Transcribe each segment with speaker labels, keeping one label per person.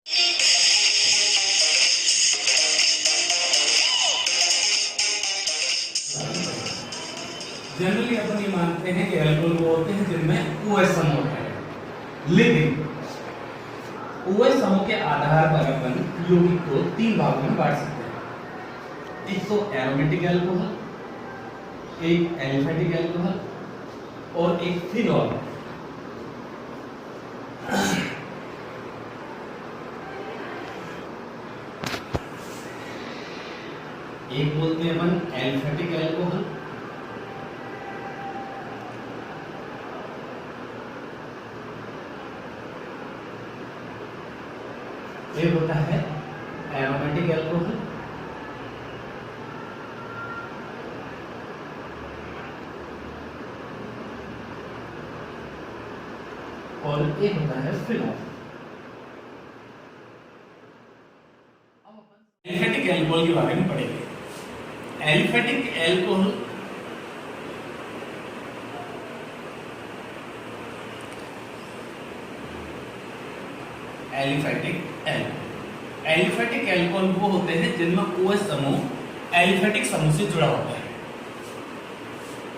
Speaker 1: Generally अपन ये मानते हैं कि एल्कोहल वो होते हैं जिनमें OH समूह होता है, लेकिन OH समूह के आधार पर अपन यौगिक को 3 भागों में बांट सकते हैं। एक तो एरोमेटिक अल्कोहल, एक एलिफेटिक अल्कोहल और एक फिनॉल। एक बोलते हैं अपन एलिफेटिक अल्कोहल, एक होता है एरोमेटिक अल्कोहल और एक होता है फिनॉल। अब अपन एलिफेटिक अल्कोहल के बारे में पढ़ेंगे। एलिफेटिक अल्कोहल एलिफेटिक अल्कोहल वो होते हैं जिनमें OH समूह एलिफेटिक समूह से जुड़ा होता है।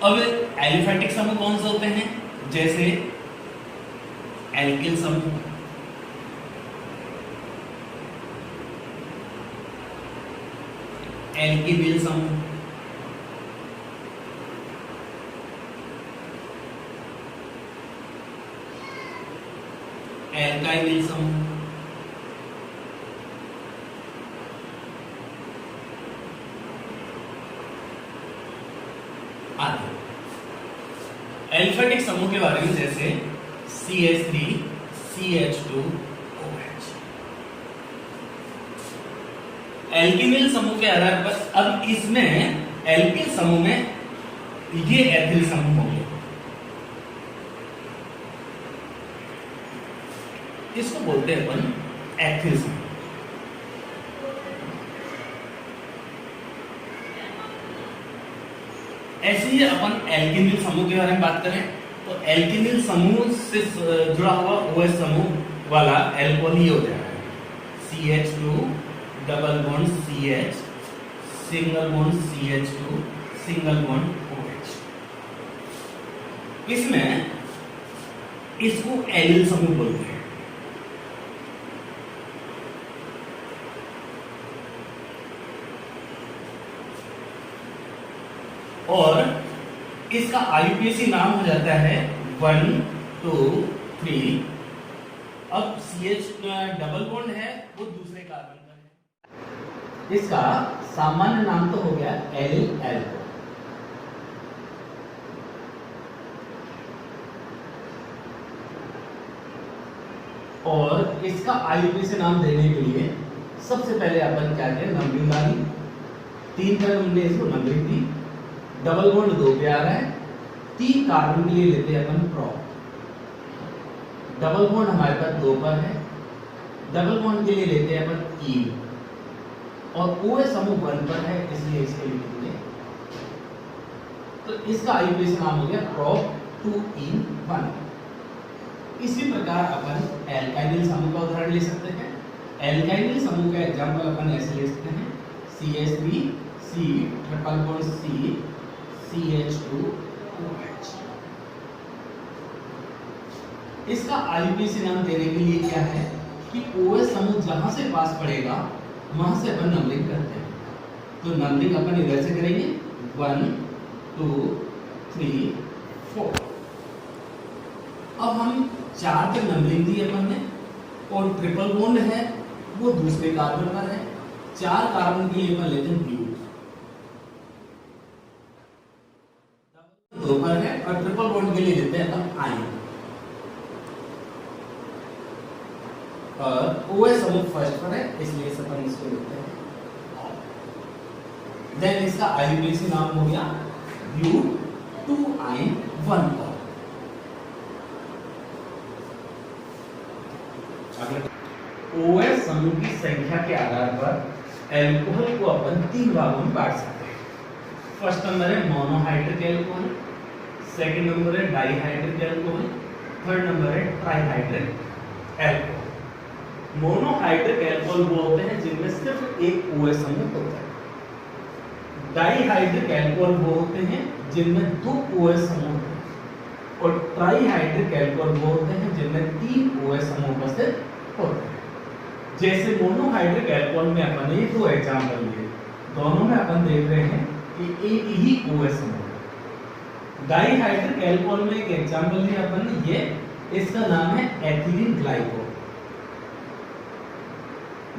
Speaker 1: अब एलिफेटिक समूह कौन से होते हैं? जैसे एल्किल समूह, एल्किल समूह, एल्काइल समूह, आदि। एलिफेटिक समूह के बारे में जैसे CH3, CH2OH। एल्किल समूह के आधार पर अब इसमें एल्किल समूह में ये एथिल समूह हो गया, इसको बोलते हैं अपन एथिल समूह। ऐसे ही अपन एल्किल समूह के बारे में बात करें तो एल्किल समूह से जुड़ा हुआ OH समूह वाला एल्कोहल ही हो जाएगा। CH2 double bond CH, single bond CH2, single bond OH। इसमें इसको एलिल समूह बोलते हैं। और इसका IUPAC नाम हो जाता है 1, 2, 3। अब CH डबल बॉन्ड है वो दूसरे कार्बन का है। इसका सामान्य नाम तो हो गया एलिल अल्कोहल। और इसका IUPAC नाम देने के लिए सबसे पहले अपन क्या करें, नंबरिंग डाली। 3 पर हमने इसको नंबरिंग दी। डबल बॉन्ड 2 पे आ रहा है, 3 कार्बन के लिए लेते हैं अपन प्रोप। डबल बॉन्ड हमारे पास 2 पर है, डबल बॉन्ड के लिए लेते हैं अपन ईन। और OH समूह 1 पर है, इसलिए इसके लिए लिखेंगे। तो इसका IUPAC नाम हो गया प्रोप 2ene1। इसी प्रकार अपन एल्काइल समूह का उदाहरण ले सकते हैं। एल्काइल समूह का एग्जांपल अपन ऐसे ले सकते हैं CH3, C triple bond C, CH2OH। इसका IUPAC नाम देने के लिए क्या है कि OH समूह जहां से पास पड़ेगा वहां से अपन नंबरिंग करते हैं। तो नंबरिंग अपन इधर से करेंगे 1, 2, 3, 4। अब हम 4 पे नंबरिंग दी अपन ने और ट्रिपल बॉन्ड है वो दूसरे कार्बन पर है। 4 कार्बन के लिए अपन लेते हैं ब्यूट, 2 पर है। और ट्रिपल बॉन्ड के लिए लेते हैं अपन आयन। और OH समूह फर्स्ट पर है, इसलिए अपन इसको लेते हैं। देन इसका IUPAC नाम हो गया ब्यूट 2ine1। OH समूह की संख्या के आधार पर एल्कोहल को अपन 3 भागों में बांट सकते हैं। फर्स्ट नंबर है मोनोहाइड्रिक एल्कोहल, सेकंड नंबर है डाइहाइड्रिक एल्कोहल, थर्ड नंबर है ट्राइहाइड्रिक एल्कोहल। मोनोहाइड्रिक अल्कोहल वो होते हैं जिनमें सिर्फ एक OH समूह होता है। डाइहाइड्रिक अल्कोहल वो होते हैं जिनमें 2 OH समूह होते हैं। और ट्राइहाइड्रिक अल्कोहल वो होते हैं जिनमें 3 OH समूह उपस्थित होते हैं। जैसे मोनोहाइड्रिक अल्कोहल में अपन ने 2 एग्जांपल लिए, दोनों में अपन देख रहे हैं कि एक ही OH समूह है। डाइहाइड्रिक अल्कोहल में एक एग्जांपल लिया अपन ने, ये इसका नाम है एथिलीन ग्लाइकोल,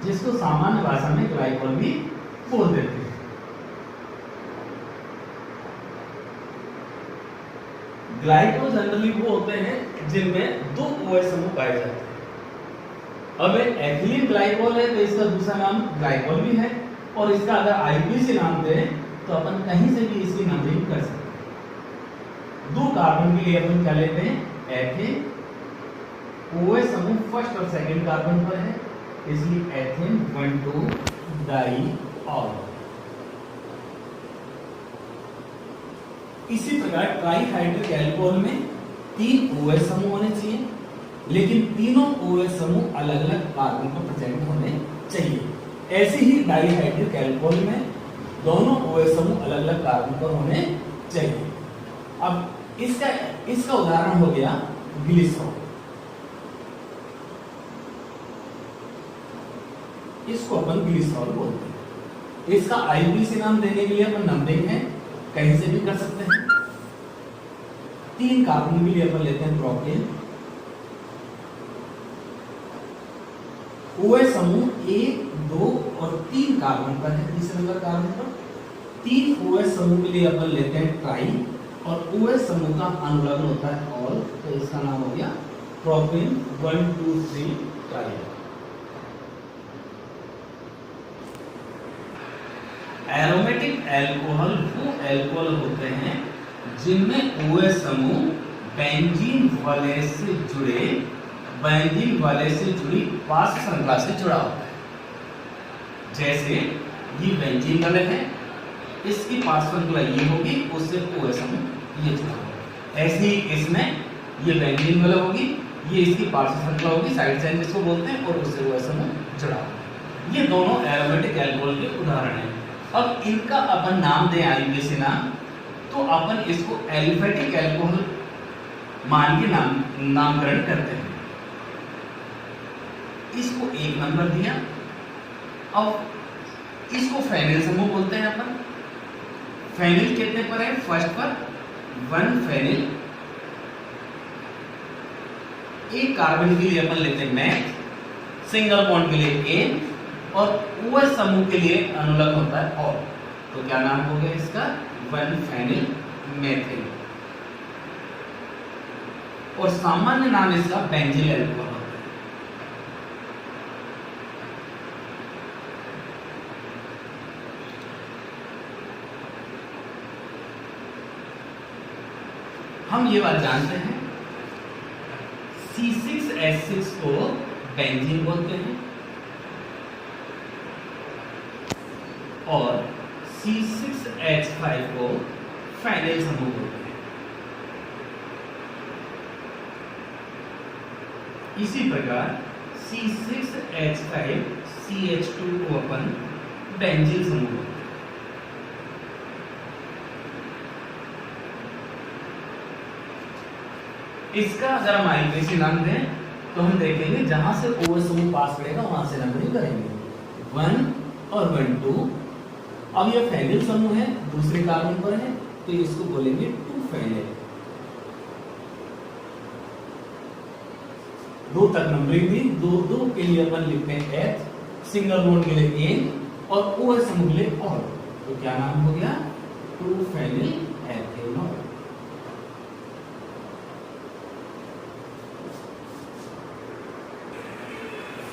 Speaker 1: जिसको सामान्य भाषा में ग्लाइकोल भी बोल देते हैं। ग्लाइकोल जनरली वो होते हैं जिनमें 2 OH समूह पाए जाते हैं। अब एथिलीन ग्लाइकोल है तो इसका दूसरा नाम ग्लाइकोल भी है, और इसका अगर आईपीसी नाम दें तो अपन कहीं से भी इसकी नंबरिंग कर सकते हैं। 2 कार्बन के लिए अपन क्या लेते हैं, एथेन, OH समूह फर्स्ट और सेकंड कार्बन पर है, इसलिए एथेन 1,2 डाइऑल। इसी प्रकार ट्राइहाइड्रिक अल्कोहल में 3 OH समूह होने चाहिए, लेकिन तीनों OH समूह अलग अलग कार्बन पर प्रेजेंट होने चाहिए। ऐसे ही डाइहाइड्रिक अल्कोहल में दोनों OH समूह अलग अलग कार्बन पर होने चाहिए। अब इसका उदाहरण हो गया ग्लिसरॉल। इसको अपन ग्लिसरॉल बोलते हैं। इसका आईपीसी नाम देने के लिए अपन नंबरिंग है कहीं से भी कर सकते हैं। 3 कार्बन के लिए अपन लेते हैं प्रोपेन, OH समूह 1, 2 और 3 कार्बन पर है, तीसरे नंबर कार्बन पर। 3 OH समूह के लिए अपन लेते हैं ट्राई, और OH समूह का अनुलग्न होता है ऑल, तो इसका नाम हो गया प्रोपेन 1, 2, 3 ट्राई। एरोमेटिक अल्कोहल वो अल्कोहल होते हैं जिनमें OH समूह बेंजीन वाले से जुड़ी पार्श्व श्रृंखला से जुड़ा होता है। जैसे ये बेंजीन वाले है, इसकी पार्श्व श्रृंखला ये होगी, उससे OH समूह ये जुड़ा होगा। ऐसे ही इसमें ये बेंजीन वाला होगी, ये इसकी पार्श्व श्रृंखला होगी, साइड चेन जिसको बोलते हैं, और उससे OH समूह जुड़ा होगा। ये दोनों एरोमेटिक अल्कोहल के उदाहरण हैं। अब इनका अपन नाम दें आईपीसी नाम, तो अपन इसको एलिफेटिक अल्कोहल मान के नामकरण करते हैं। इसको 1 नंबर दिया। अब इसको फेनिल समूह बोलते हैं अपन। फेनिल कितने पर है, फर्स्ट पर 1 फेनिल। 1 कार्बन के लिए अपन लेते हैं मैथ, सिंगल बॉन्ड के लिए एन, और OH समूह के लिए अनुलग्न होता है ऑल, तो क्या नाम हो गया इसका, 1 फेनिल मेथिल। और सामान्य नाम इसका बेंजील अल्कोहल होता है। हम ये बात जानते हैं, C6H6 को बेंजीन बोलते हैं और C6H5 को फेनिल समूह बोलते हैं। इसी प्रकार C6H5 CH2 को अपन बेंजीन समूह बोलते हैं। इसका अगर हम आईपीसी नाम दें तो हम देखेंगे जहां से OH समूह पास करेगा वहां से नंबरिंग करेंगे 1 और 1 2। अब ये फेनिल समूह है, दूसरे कार्बन पर है, तो इसको बोलेंगे 2 फेनिल। 2 तक नंबरिंग दी, 2 के लिए अपन लिखते हैं H, सिंगल बॉन्ड के लिए N और OH समूह के लिए ऑल, तो क्या नाम हो गया, 2 फेनिल एथेनॉल।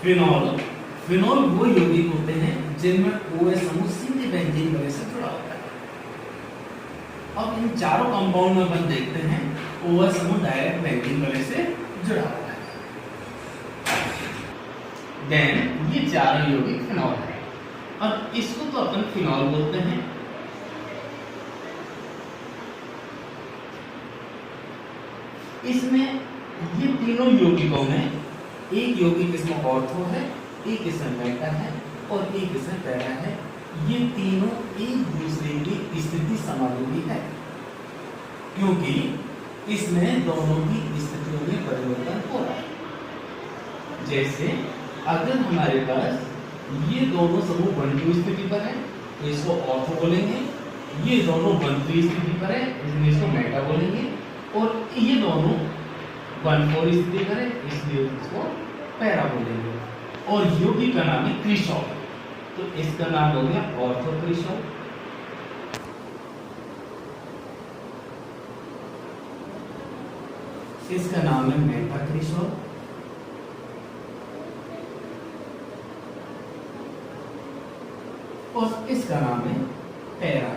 Speaker 1: फिनॉल वो यौगिक होते हैं जिनमें OH समूह सीधे बेंजीन वाले से जुड़ा होता है। अब इन चारों कंपाउंड में अपन देखते हैं OH समूह डायरेक्ट बेंजीन वाले से जुड़ा होता है। देन ये चारों यौगिक फिनॉल है और इसको तो अपन फिनॉल बोलते हैं। इसमें ये तीनों यौगिकों में एक यौगिक इसमें ऑर्थो है, एक इसमें मेटा है और एक इसमें पैरा है। ये तीनों एक दूसरे की स्थिति समानुपाती है, क्योंकि इसमें दोनों की स्थितियों में परिवर्तन हो रहा है। जैसे अगर हमारे पास ये दोनों समूह 1-2 स्थिति पर है तो इसको ऑर्थो बोलेंगे, ये दोनों 1-3 स्थिति पर है इसलिए इसको मेटा बोलेंगे, और ये दोनों 1-4 स्थिति पर है इसलिए इसको पैरा बोलेंगे। और यौगिक का नाम है क्रिशॉफ, तो इसका नाम हो गया ऑर्थो क्रिशॉफ। इसका नाम है मेटा क्रिशॉफ, और इसका नाम है पैरा।